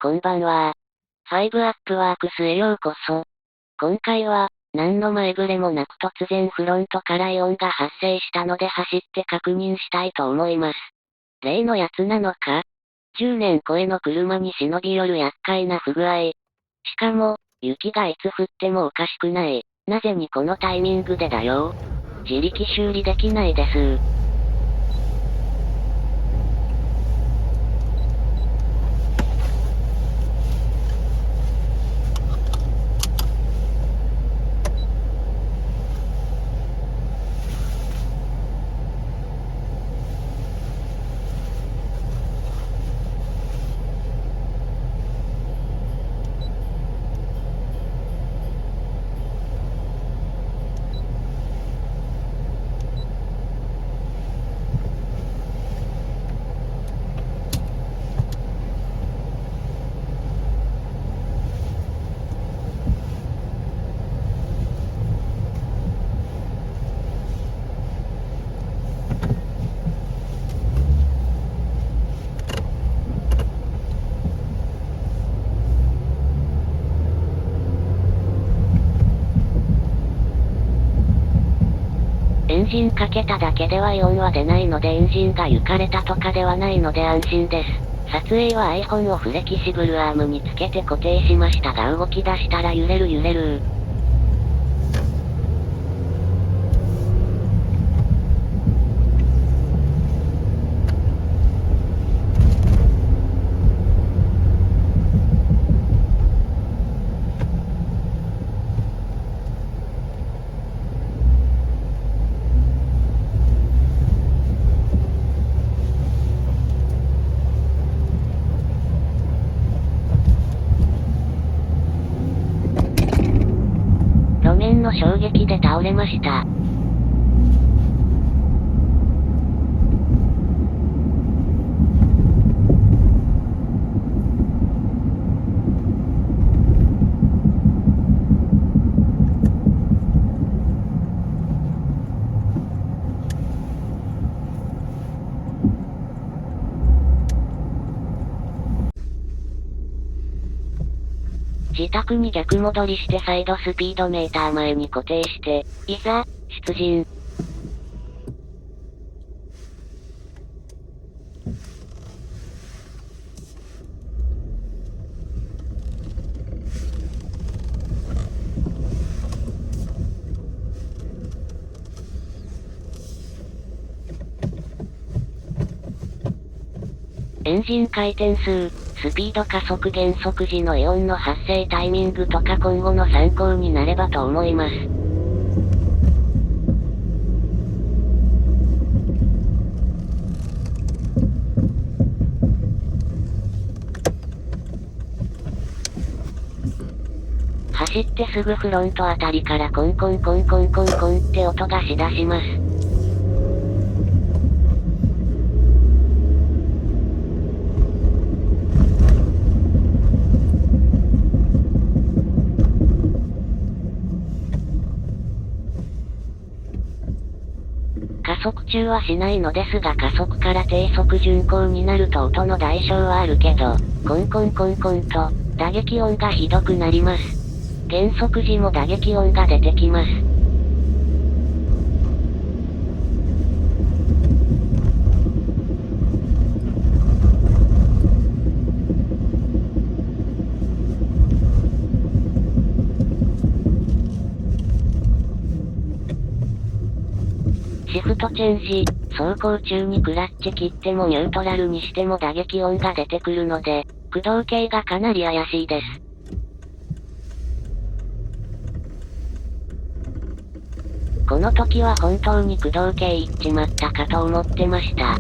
こんばんは。5アップワークスへようこそ。今回は、何の前触れもなく突然フロントから異音が発生したので走って確認したいと思います。例のやつなのか？ 10 年超えの車に忍び寄る厄介な不具合。しかも、雪がいつ降ってもおかしくない。なぜにこのタイミングでだよ。自力修理できないです。エンジンかけただけでは異音は出ないのでエンジンが行かれたとかではないので安心です。撮影は iPhone をフレキシブルアームにつけて固定しましたが動き出したら揺れる。路面の衝撃で倒れました。自宅に逆戻りして再度スピードメーター前に固定して、いざ、出陣。エンジン回転数、スピード加速減速時の異音の発生タイミングとか今後の参考になればと思います。走ってすぐフロントあたりからコンコンって音がしだします。加速中はしないのですが加速から低速巡航になると音の代償はあるけど、コンコンと、打撃音がひどくなります。減速時も打撃音が出てきます。シフトチェンジ、走行中にクラッチ切ってもニュートラルにしても打撃音が出てくるので、駆動系がかなり怪しいです。この時は本当に駆動系行っちまったかと思ってました。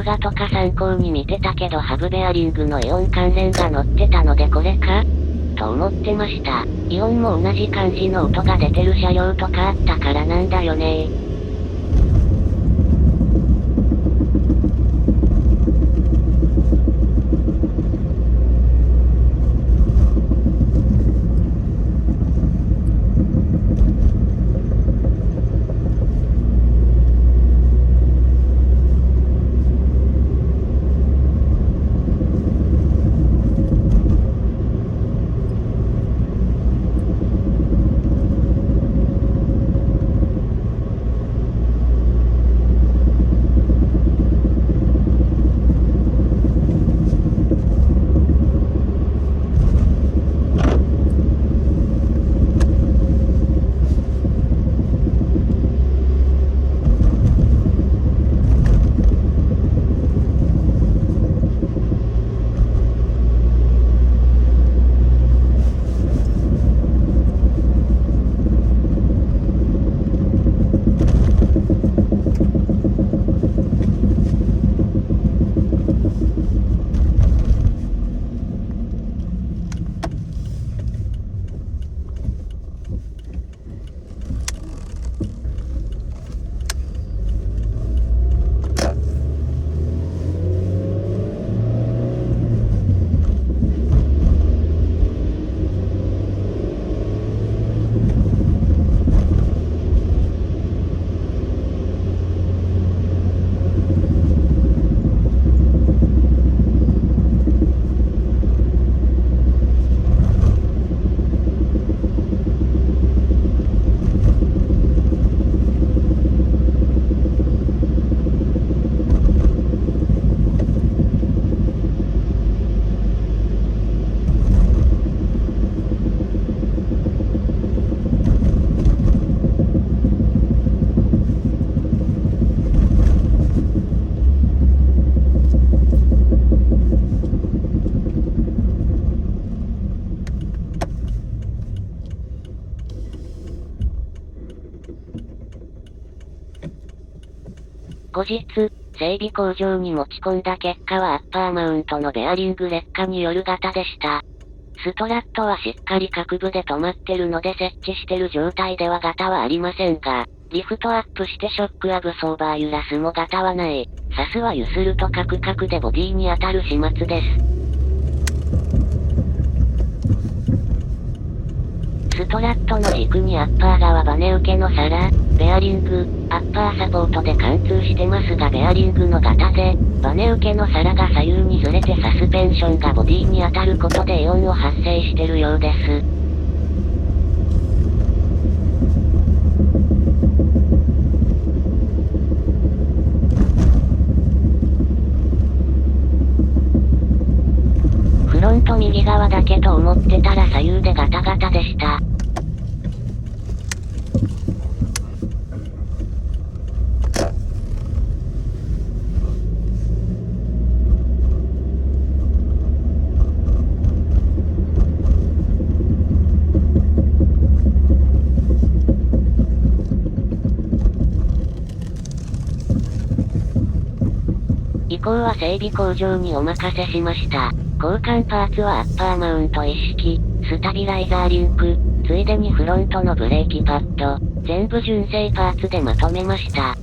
動画とか参考に見てたけどハブベアリングのイオン関連が載ってたのでこれかと思ってました。イオンも同じ感じの音が出てる車両とかあったからなんだよねー。後日、整備工場に持ち込んだ結果はアッパーマウントのベアリング劣化による型でした。ストラットはしっかり各部で止まってるので設置してる状態では型はありませんが、リフトアップしてショックアブソーバー揺らすも型はない。サスは揺するとカクカクでボディに当たる始末です。ストラットの軸にアッパー側バネ受けの皿、ベアリング、アッパーサポートで貫通してますがベアリングの型で、バネ受けの皿が左右にずれてサスペンションがボディに当たることでイオンを発生してるようです。フロント右側だけと思ってたら左右でガタガタでした。移行は整備工場にお任せしました。交換パーツはアッパーマウント一式、スタビライザーリンク、ついでにフロントのブレーキパッド、全部純正パーツでまとめました。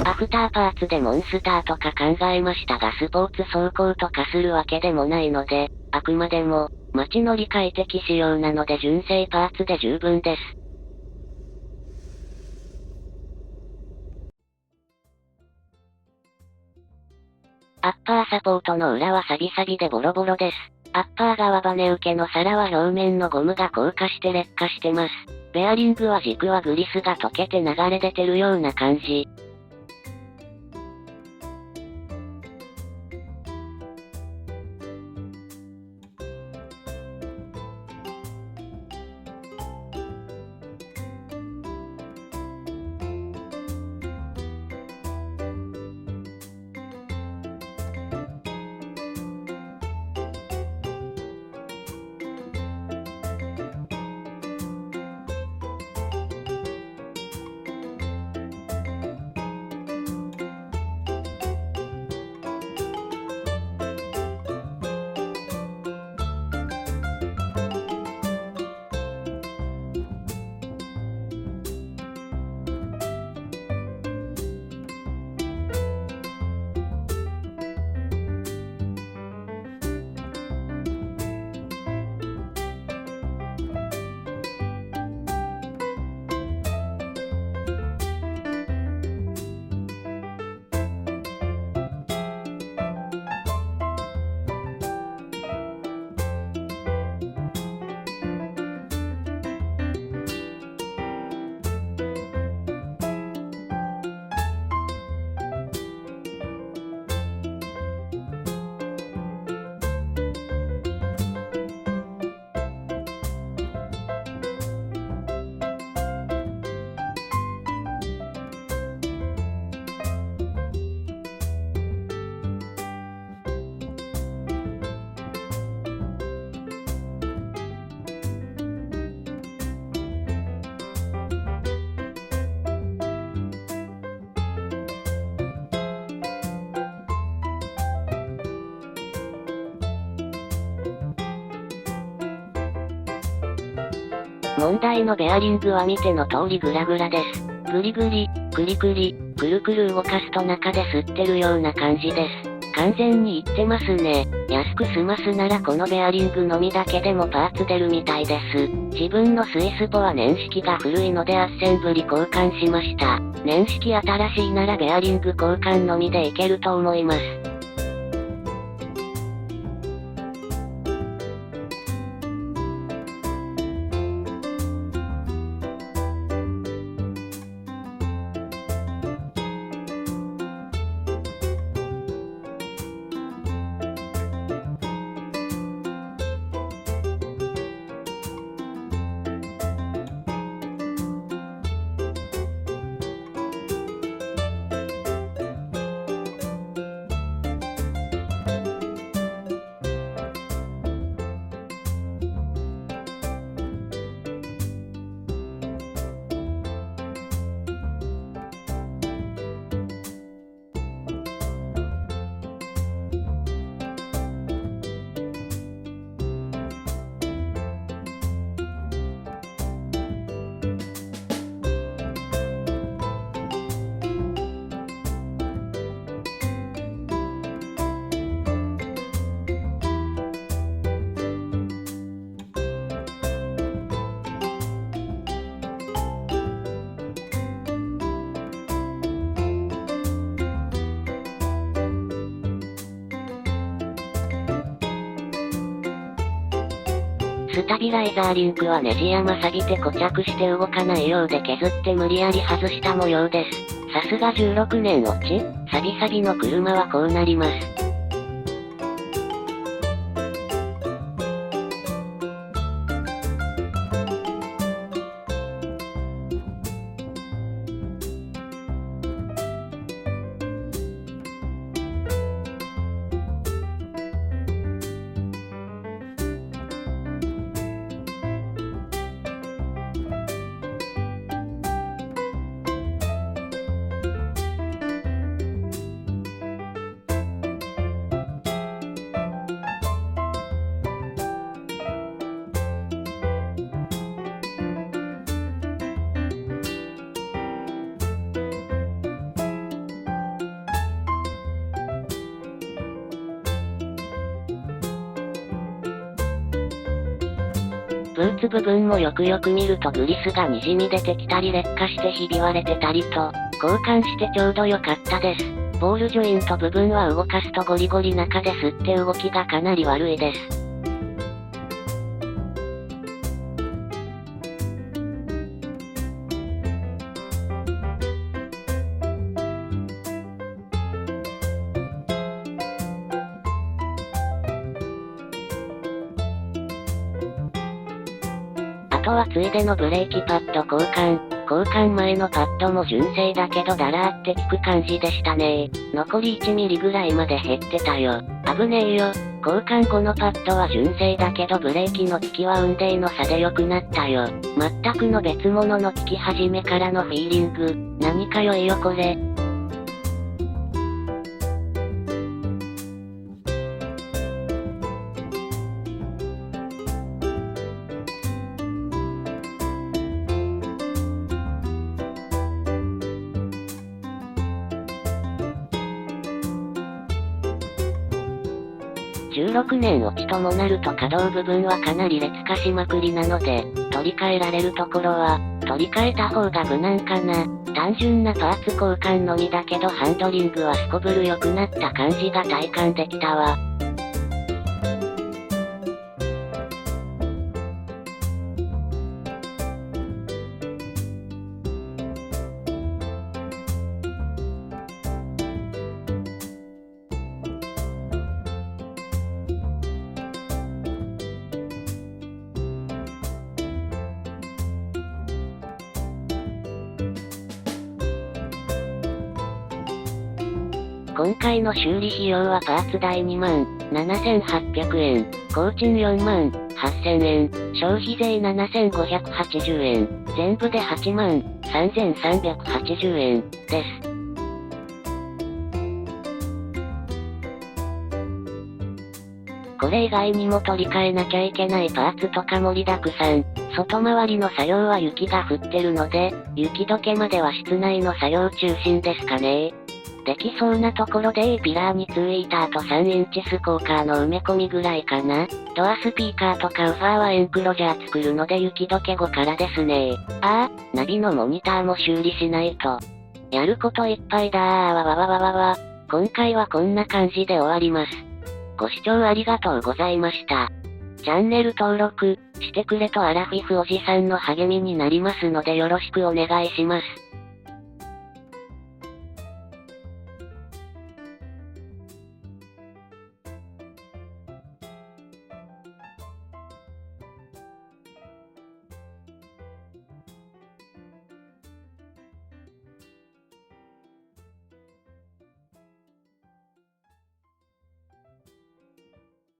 アフターパーツでモンスターとか考えましたがスポーツ走行とかするわけでもないので、あくまでも、街乗り快適仕様なので純正パーツで十分です。アッパーサポートの裏はサビサビでボロボロです。アッパー側バネ受けの皿は表面のゴムが硬化して劣化してます。ベアリングは軸はグリスが溶けて流れ出てるような感じ。問題のベアリングは見ての通りグラグラです。グリグリ、クリクリ、くるくる動かすと中で吸ってるような感じです。完全にいってますね。安く済ますならこのベアリングのみだけでもパーツ出るみたいです。自分のスイスポは年式が古いのでアッセンブリ交換しました。年式新しいならベアリング交換のみでいけると思います。スタビライザーリンクはネジ山錆びて固着して動かないようで削って無理やり外した模様です。さすが16年落ち、サビサビの車はこうなります。ブーツ部分もよくよく見るとグリスが滲み出てきたり劣化してひび割れてたりと、交換してちょうど良かったです。ボールジョイント部分は動かすとゴリゴリ中で吸って動きがかなり悪いです。あとはついでのブレーキパッド交換前のパッドも純正だけどダラーって効く感じでしたね。残り1ミリぐらいまで減ってたよ。危ねえよ。交換後のパッドは純正だけどブレーキの効きは雲泥の差で良くなったよ。全くの別物の効き始めからのフィーリング。何か良いよこれ。16年落ちともなると可動部分はかなり劣化しまくりなので、取り替えられるところは、取り替えた方が無難かな。単純なパーツ交換のみだけどハンドリングはすこぶる良くなった感じが体感できたわ。今回の修理費用はパーツ代27,800円、工賃48,000円、消費税7,580円、全部で83,380円です。これ以外にも取り替えなきゃいけないパーツとか盛りだくさん。外回りの作業は雪が降ってるので、雪解けまでは室内の作業中心ですかね。できそうなところで A ピラーに2イーターと3インチスコーカーの埋め込みぐらいかな。ドアスピーカーとかウファーはエンクロジャー作るので雪解け後からですね。ナビのモニターも修理しないと。やることいっぱいだー。今回はこんな感じで終わります。ご視聴ありがとうございました。チャンネル登録してくれとアラフィフおじさんの励みになりますのでよろしくお願いします。